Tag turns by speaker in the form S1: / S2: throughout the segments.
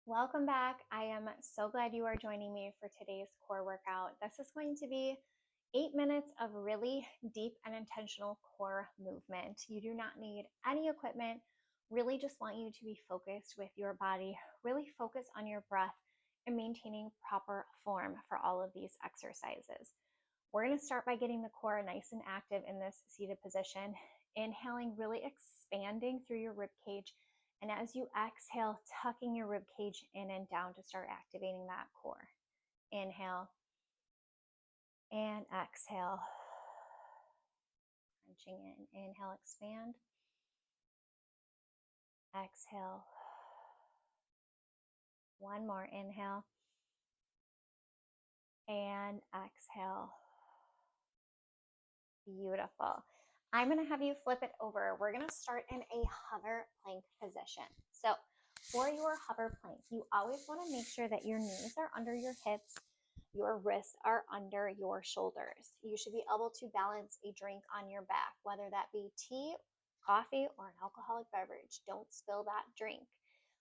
S1: Welcome back. I am so glad you are joining me for today's core workout. This is going to be 8 minutes of really deep and intentional core movement. You do not need any equipment. Really just want you to be focused with your body, really focus on your breath and maintaining proper form for all of these exercises. We're going to start by getting the core nice and active in this seated position. Inhaling, really expanding through your rib cage. And as you exhale, tucking your rib cage in and down to start activating that core. Inhale and exhale. Crunching in. Inhale, expand. Exhale. One more. Inhale and exhale. Beautiful. I'm going to have you flip it over. We're going to start in a hover plank position. So for your hover plank, you always want to make sure that your knees are under your hips, your wrists are under your shoulders. You should be able to balance a drink on your back, whether that be tea, coffee, or an alcoholic beverage. Don't spill that drink.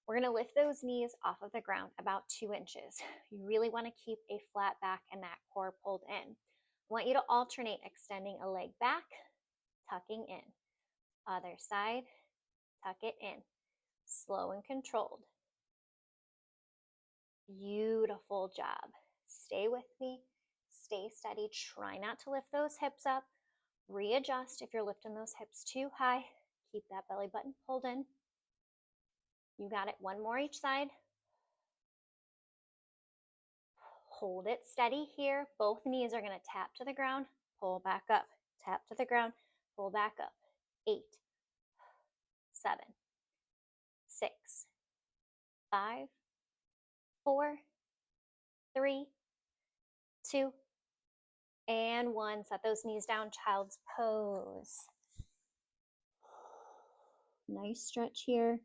S1: We're going to lift those knees off of the ground about 2 inches. You really want to keep a flat back and that core pulled in. I want you to alternate extending a leg back, tucking in. Other side, tuck it in. Slow and controlled. Beautiful job. Stay with me. Stay steady. Try not to lift those hips up. Readjust if you're lifting those hips too high. Keep that belly button pulled in. You got it. One more each side. Hold it steady here. Both knees are going to tap to the ground, pull back up, tap to the ground, pull back up. 8, 7, 6, 5, 4, 3, 2, and 1. Set those knees down, child's pose. Nice stretch here.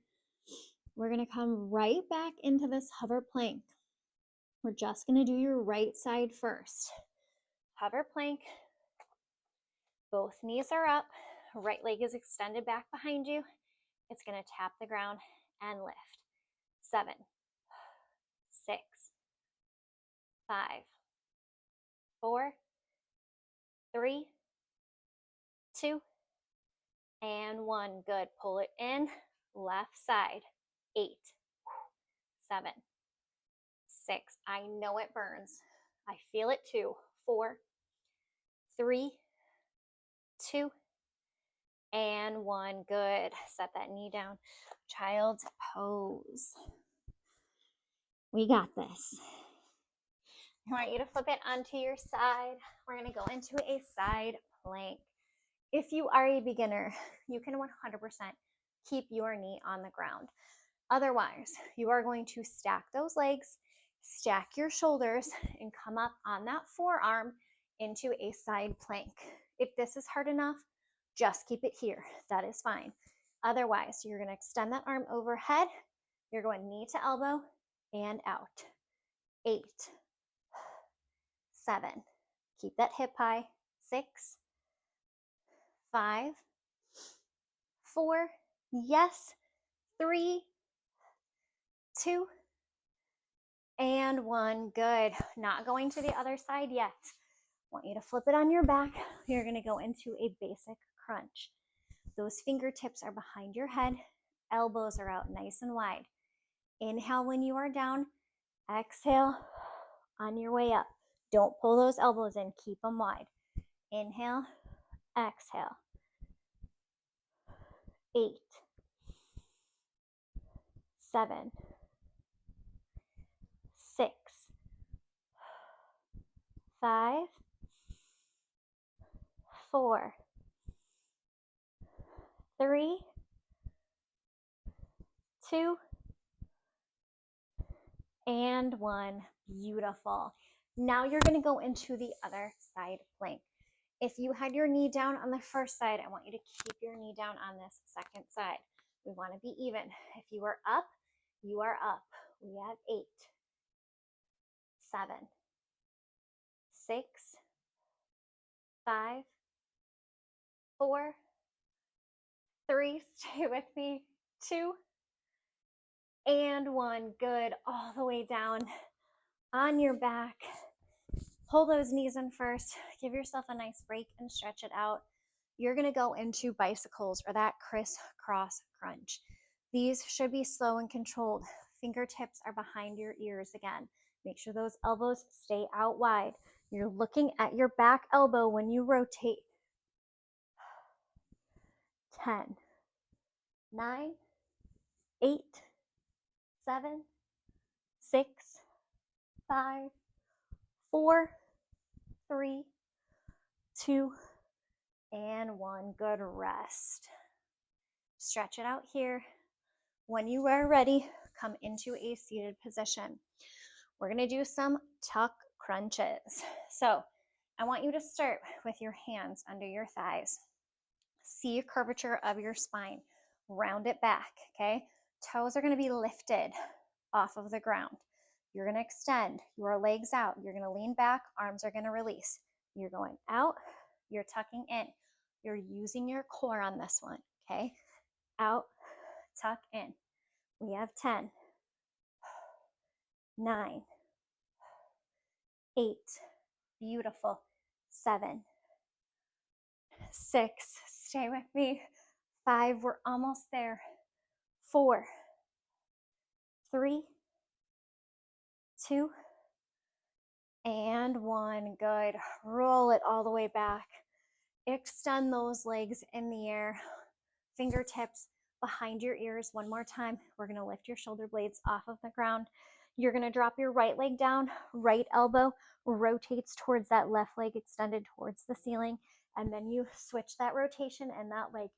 S1: We're going to come right back into this hover plank. We're just going to do your right side first. Hover plank. Both knees are up. Right leg is extended back behind you. It's going to tap the ground and lift. 7, 6, 5, 4, 3, 2, and 1. Good. Pull it in. Left side. 8, 7, 6. I know it burns. I feel it too. 4, 3, 2, and 1. Good. Set that knee down. Child's pose. We got this. I want you to flip it onto your side. We're going to go into a side plank. If you are a beginner, you can 100% keep your knee on the ground. Otherwise, you are going to stack those legs, stack your shoulders, and come up on that forearm into a side plank. If this is hard enough, just keep it here. That is fine. Otherwise, you're going to extend that arm overhead. You're going knee to elbow and out. 8, 7. Keep that hip high. 6, 5, 4. Yes. 3, 2, and 1. Good. Not going to the other side yet. Want you to flip it on your back. You're going to go into a basic crunch. Those fingertips are behind your head. Elbows are out nice and wide. Inhale when you are down. Exhale on your way up. Don't pull those elbows in. Keep them wide. Inhale. Exhale. 8, 7, 6, 5, 4, 3, 2, and 1. Beautiful. Now you're going to go into the other side plank. If you had your knee down on the first side, I want you to keep your knee down on this second side. We want to be even. If you are up, you are up. We have 8, 7, 6, 5, 4, 3, stay with me, 2, and 1. Good. All the way down on your back. Pull those knees in first. Give yourself a nice break and stretch it out. You're going to go into bicycles or that crisscross crunch. These should be slow and controlled. Fingertips are behind your ears again. Make sure those elbows stay out wide. You're looking at your back elbow when you rotate. 10, 9, 8, 7, 6, 5, 4, 3, 2, and 1. Good. Rest. Stretch it out here. When you are ready, come into a seated position. We're going to do some tuck crunches. So I want you to start with your hands under your thighs. See a curvature of your spine. Round it back, okay? Toes are going to be lifted off of the ground. You're going to extend your legs out. You're going to lean back. Arms are going to release. You're going out. You're tucking in. You're using your core on this one, okay? Out, tuck in. We have 10, 9, 8, beautiful, 7, 6, stay with me, 5, we're almost there, 4, 3, 2, and 1. Good. Roll it all the way back. Extend those legs in the air. Fingertips behind your ears. One more time. We're going to lift your shoulder blades off of the ground. You're going to drop your right leg down. Right elbow rotates towards that left leg, extended towards the ceiling. And then you switch that rotation and that leg.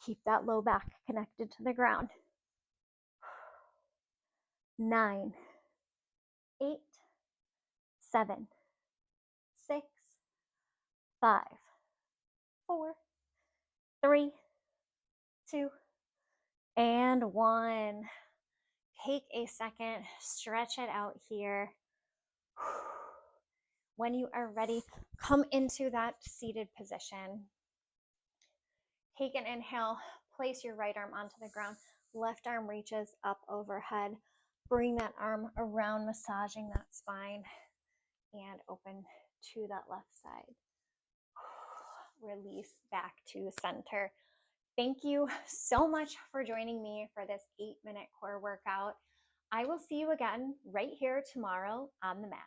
S1: Keep that low back connected to the ground. 9, 8, 7, 6, 5, 4, 3, 2, and 1. Take a second, stretch it out here. When you are ready, come into that seated position. Take an inhale, place your right arm onto the ground. Left arm reaches up overhead. Bring that arm around, massaging that spine, and open to that left side. Release back to center. Thank you so much for joining me for this 8-minute core workout. I will see you again right here tomorrow on the mat.